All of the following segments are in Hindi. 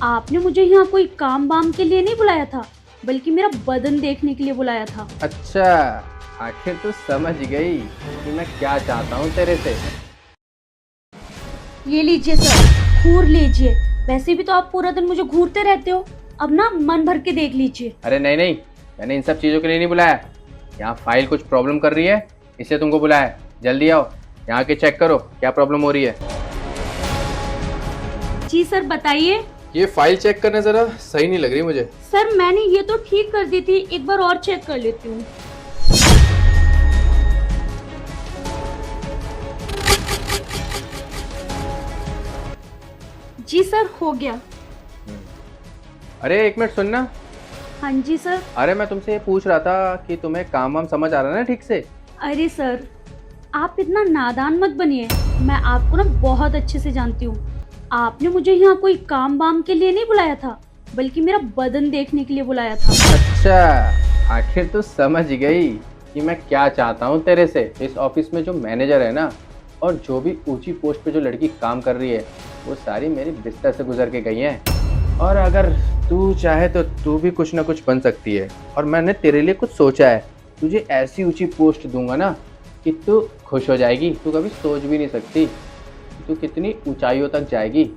आपने मुझे यहाँ कोई काम वाम के लिए नहीं बुलाया था, बल्कि मेरा बदन देखने के लिए बुलाया था। अच्छा, आखिर तू समझ गई कि मैं क्या चाहता हूँ तेरे से। ये लीजिए सर, घूर लीजिए। वैसे भी तो आप पूरा दिन मुझे घूरते रहते हो, अब ना मन भर के देख लीजिए। अरे नहीं नहीं, मैंने इन सब चीज़ों के लिए नहीं बुलाया। यहाँ फाइल कुछ प्रॉब्लम कर रही है, इसलिए तुमको बुलाया है। जल्दी आओ, यहाँ के चेक करो क्या प्रॉब्लम हो रही है। जी सर, बताइए। ये फाइल चेक करना ज़रा सही नहीं लग रही मुझे। सर मैंने ये तो ठीक कर दी थी, एक बार और चेक कर लेती हूँ। जी सर, हो गया। अरे एक मिनट सुनना। हाँ जी सर। अरे मैं तुमसे ये पूछ रहा था कि तुम्हें काम वाम समझ आ रहा है ना ठीक से। अरे सर, आप इतना नादान मत बनिए। मैं आपको ना बहुत अच्छे से जानती हूँ। आपने मुझे यहाँ कोई काम वाम के लिए नहीं बुलाया था, बल्कि मेरा बदन देखने के लिए बुलाया था। अच्छा, आखिर तू समझ गई कि मैं क्या चाहता हूँ तेरे से। इस ऑफिस में जो मैनेजर है ना, और जो भी ऊंची पोस्ट पे जो लड़की काम कर रही है, वो सारी मेरी बिस्तर से गुजर के गई हैं। और अगर तू चाहे तो तू भी कुछ ना कुछ बन सकती है। और मैंने तेरे लिए कुछ सोचा है। तुझे ऐसी ऊंची पोस्ट दूंगा ना कि तू खुश हो जाएगी। तू कभी सोच भी नहीं सकती कि तू कितनी ऊंचाइयों तक जाएगी।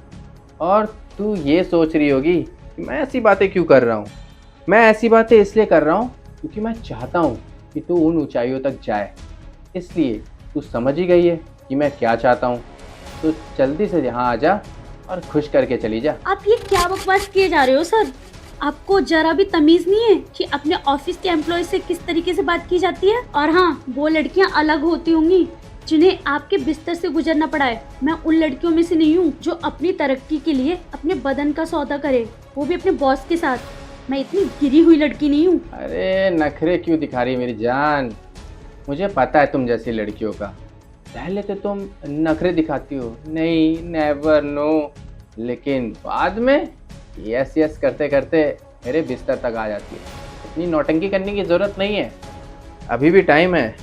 और तू ये सोच रही होगी कि मैं ऐसी बातें क्यों कर रहा हूँ। मैं ऐसी बातें इसलिए कर रहा हूँ क्योंकि मैं चाहता हूँ कि तू उन ऊंचाइयों तक जाए। इसलिए तू समझ ही गई है कि मैं क्या चाहता हूँ। तो जल्दी से यहाँ आ जा और खुश करके चली जा। आप ये क्या बकवास किए जा रहे हो सर? आपको जरा भी तमीज नहीं है कि अपने ऑफिस के एम्प्लॉय से किस तरीके से बात की जाती है? और हाँ, वो लड़कियाँ अलग होती होंगी जिन्हें आपके बिस्तर से गुजरना पड़ा है। मैं उन लड़कियों में से नहीं हूँ जो अपनी तरक्की के लिए अपने बदन का सौदा करे, वो भी अपने बॉस के साथ। मैं इतनी गिरी हुई लड़की नहीं हूँ। अरे नखरे क्यों दिखा रही मेरी जान। मुझे पता है तुम जैसी लड़कियों का। पहले तो तुम नखरे दिखाती हो, नहीं नेवर नो, लेकिन बाद में यस यस करते करते मेरे बिस्तर तक आ जाती है। इतनी नौटंकी करने की ज़रूरत नहीं है, अभी भी टाइम है।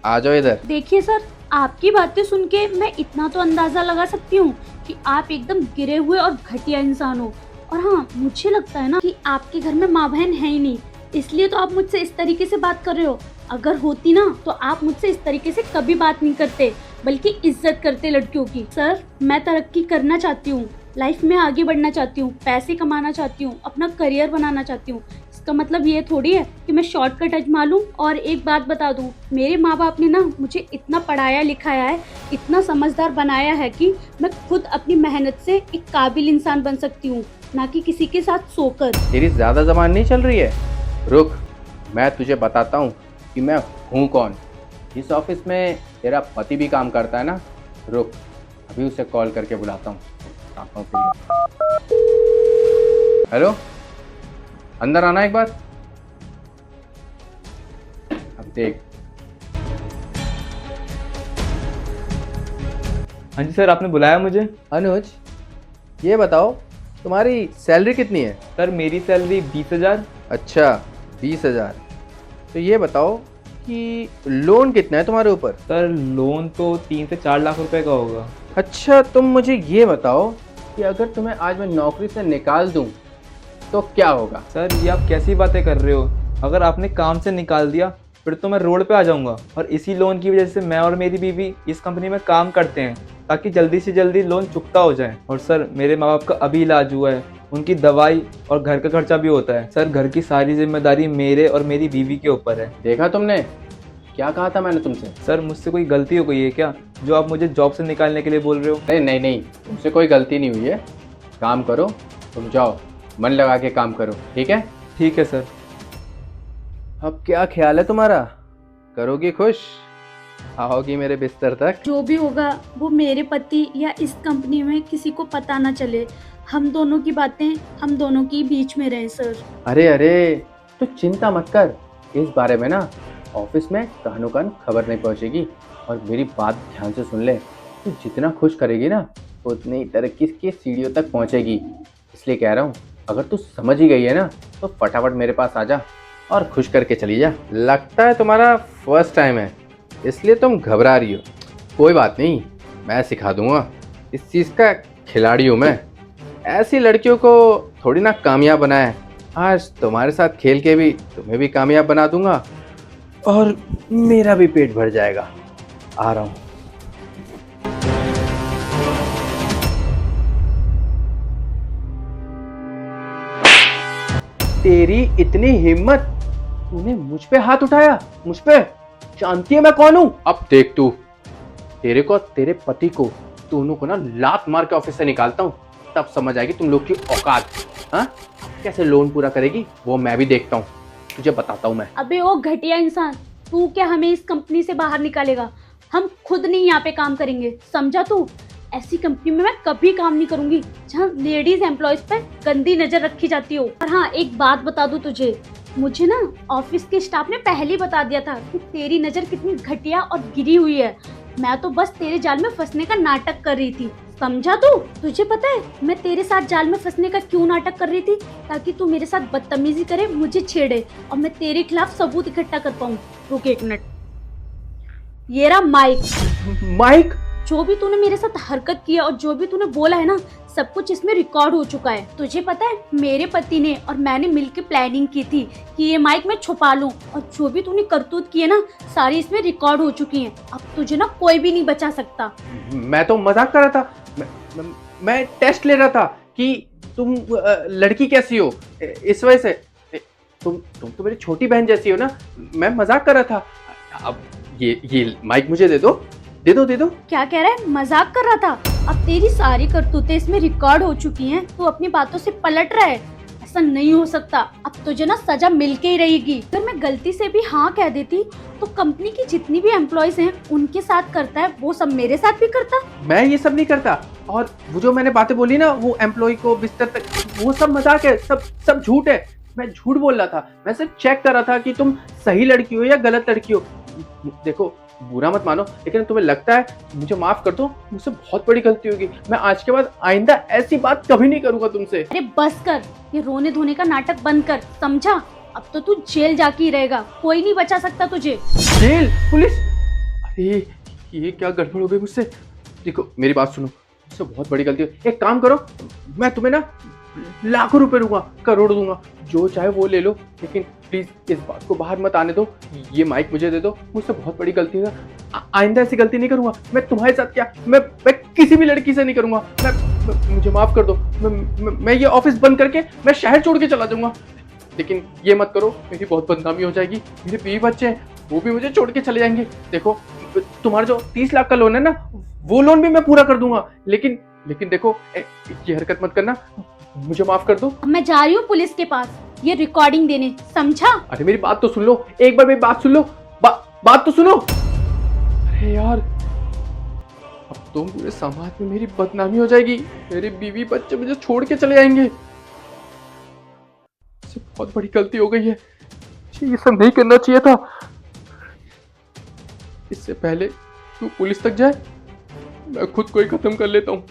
आ जाओ इधर। देखिए सर, आपकी बातें सुन के मैं इतना तो अंदाजा लगा सकती हूँ कि आप एकदम गिरे हुए और घटिया इंसान हो। और हाँ, मुझे लगता है ना कि आपके घर में माँ बहन है ही नहीं, इसलिए तो आप मुझसे इस तरीके से बात कर रहे हो। अगर होती ना तो आप मुझसे इस तरीके से कभी बात नहीं करते, बल्कि इज्जत करते लड़कियों की। सर, मैं तरक्की करना चाहती हूँ, लाइफ में आगे बढ़ना चाहती हूँ, पैसे कमाना चाहती हूँ, अपना करियर बनाना चाहती हूँ। इसका मतलब ये थोड़ी है कि मैं शॉर्टकट आजमा लूं। और एक बात बता दूं, मेरे माँ बाप ने ना मुझे इतना पढ़ाया लिखाया है, इतना समझदार बनाया है कि मैं खुद अपनी मेहनत से एक काबिल इंसान बन सकती हूँ, ना कि किसी के साथ सोकर। तेरी ज़्यादा ज़बान नहीं चल रही है। रुक, मैं तुझे बताता हूँ कि मैं हूँ कौन। इस ऑफिस में तेरा पति भी काम करता है ना। रुक, अभी उसे कॉल करके बुलाता हूँ। बताता हूँ तुझे। हेलो, अंदर आना एक बार। अब देख। हाँ जी सर, आपने बुलाया मुझे। अनुज, ये बताओ तुम्हारी सैलरी कितनी है? सर मेरी सैलरी 20,000। अच्छा, 20,000। तो ये बताओ कि लोन कितना है तुम्हारे ऊपर? सर लोन तो 3 से 4 लाख रुपए का होगा। अच्छा, तुम मुझे ये बताओ कि अगर तुम्हें आज मैं नौकरी से निकाल दूं तो क्या होगा? सर ये आप कैसी बातें कर रहे हो? अगर आपने काम से निकाल दिया फिर तो मैं रोड पे आ जाऊंगा। और इसी लोन की वजह से मैं और मेरी बीवी इस कंपनी में काम करते हैं ताकि जल्दी से जल्दी लोन चुकता हो जाए। और सर मेरे माँ बाप का अभी इलाज हुआ है, उनकी दवाई और घर का खर्चा भी होता है। सर घर की सारी जिम्मेदारी मेरे और मेरी बीवी के ऊपर है। देखा तुमने क्या कहा था मैंने तुमसे? सर मुझसे कोई गलती हो गई है क्या जो आप मुझे जॉब से निकालने के लिए बोल रहे हो? नहीं नहीं नहीं, तुमसे कोई गलती नहीं हुई है। काम करो, तुम जाओ, मन लगा के काम करो, ठीक है? ठीक है सर। अब क्या ख्याल है तुम्हारा? करोगी खुश? आओगी मेरे बिस्तर तक? जो भी होगा वो मेरे पति या इस कंपनी में किसी को पता ना चले। हम दोनों की बातें हम दोनों की बीच में रहे सर। अरे अरे, तू चिंता मत कर। इस बारे में ना ऑफिस में कानो कान खबर नहीं पहुंचेगी। और मेरी बात ध्यान से सुन ले, तू जितना खुश करेगी ना उतनी ही तरक्की की सीढ़ियों तक पहुंचेगी। इसलिए कह रहा हूँ, अगर तू समझ ही गई है ना तो फटाफट मेरे पास आ जा और खुश करके चली जा। लगता है तुम्हारा फर्स्ट टाइम है इसलिए तुम घबरा रही हो। कोई बात नहीं, मैं सिखा दूंगा। इस चीज़ का खिलाड़ी हूँ मैं। ऐसी लड़कियों को थोड़ी ना कामयाब बनाए। आज तुम्हारे साथ खेल के भी तुम्हें भी कामयाब बना दूंगा और मेरा भी पेट भर जाएगा। आ रहा हूँ। तेरी इतनी हिम्मत, तूने मुझ पे हाथ उठाया, मुझ पे? जानती है मैं कौन हूं? अब देख तू, तेरे को तेरे पति को दोनों को ना लात मार के ऑफिस से निकालता हूँ, तब समझ आएगी तुम लोग की औकात। हाँ, कैसे लोन पूरा करेगी वो मैं भी देखता हूँ, तुझे बताता हूँ मैं। अबे ओ घटिया इंसान, तू क्या हमें इस कंपनी से बाहर निकालेगा? हम खुद नहीं यहाँ पे काम करेंगे, समझा तू? ऐसी कंपनी में मैं कभी काम नहीं करूंगी जहाँ लेडीज एम्प्लॉयज पे गंदी नजर रखी जाती हो। और हाँ, एक बात बता दूं तुझे, मुझे ना ऑफिस के स्टाफ ने पहले ही बता दिया था कि तेरी नजर कितनी घटिया और गिरी हुई है। मैं तो बस तेरे जाल में फंसने का नाटक कर रही थी, समझा तू? तुझे पता है मैं तेरे साथ जाल में फंसने का क्यों नाटक कर रही थी? ताकि तू मेरे साथ बदतमीजी करे, मुझे छेड़े और मैं तेरे खिलाफ सबूत इकट्ठा कर पाऊँ। रुक एक मिनट, ये रहा माइक। माइक? जो भी तूने मेरे साथ हरकत की है और जो भी तूने बोला है ना, सब कुछ इसमें रिकॉर्ड हो चुका है। तुझे पता है मेरे पति ने और मैंने मिलकर प्लानिंग की थी कि ये माइक मैं छुपा लूं, और जो भी तूने करतूत की है ना, सारी इसमें रिकॉर्ड हो चुकी हैं। अब तुझे ना कोई भी नहीं बचा सकता। मैं तो मजाक कर रहा था, मैं टेस्ट ले रहा था कि तुम लड़की कैसी हो, इस वजह से। तुम तो मेरी छोटी बहन जैसी हो ना, मैं मजाक कर रहा था। अब ये माइक मुझे दे दो, दे दो दे दो। क्या कह रहा है? मजाक कर रहा था? अब तेरी सारी करतूतें इसमें रिकॉर्ड हो चुकी हैं, तू अपनी बातों से पलट रहा है। ऐसा नहीं हो सकता, अब तुझे ना सजा मिलके ही रहेगी। अगर मैं गलती से भी हाँ कह देती तो कंपनी की जितनी भी एम्प्लॉयज हैं उनके साथ करता है, वो सब मेरे साथ भी करता। मैं ये सब नहीं करता, और वो जो मैंने बातें बोली ना, वो एम्प्लॉय को बिस्तर तक, वो सब मजाक है, सब झूठ है। मैं झूठ बोल रहा था, मैं सिर्फ चेक कर रहा था कि तुम सही लड़की हो या गलत लड़की हो। देखो, बुरा मत मानो, लेकिन तुम्हें लगता है मुझे माफ कर दो, मुझसे बहुत बड़ी गलती होगी। मैं आज के बाद आइंदा ऐसी बात कभी नहीं करूंगा तुमसे। अरे बस कर, ये रोने धोने का नाटक बंद कर, समझा? अब तो तू जेल जाके ही रहेगा, कोई नहीं बचा सकता तुझे। जेल? पुलिस? अरे ये क्या गड़बड़ हो गई मुझसे। देखो मेरी बात सुनो, मुझसे बहुत बड़ी गलती है। एक काम करो, मैं तुम्हें ना लाखों रुपए दूंगा, करोड़ दूंगा, जो चाहे वो ले लो, लेकिन प्लीज इस बात को बाहर मत आने दो। ये माइक मुझे दे दो, मुझसे बहुत बड़ी गलती है। आइंदा ऐसी गलती नहीं करूंगा। मैं तुम्हारे साथ क्या, मैं किसी भी लड़की से नहीं करूंगा। मुझे माफ कर दो। मैं ये ऑफिस बंद करके मैं शहर छोड़ के चला जाऊंगा, लेकिन ये मत करो, मेरी बहुत बदनामी हो जाएगी। मेरे बीवी बच्चे हैं, वो भी मुझे छोड़ के चले जाएंगे। देखो, तुम्हारा जो 30 लाख का लोन है ना, वो लोन भी मैं पूरा कर दूंगा, लेकिन देखो, ये हरकत मत करना, मुझे माफ कर दो। अब मैं जा रही हूँ पुलिस के पास ये रिकॉर्डिंग देने, समझा? अरे मेरी बात तो सुन लो, एक बार मेरी बात सुन लो, बात तो सुनो। अरे यार, अब तो पूरे समाज में मेरी बदनामी हो जाएगी, मेरी बीवी बच्चे मुझे छोड़ के चले जाएंगे। इससे बहुत बड़ी गलती हो गई है, ये सब नहीं करना चाहिए था। इससे पहले तू पुलिस तक जाए, मैं खुद को ही खत्म कर लेता हूँ।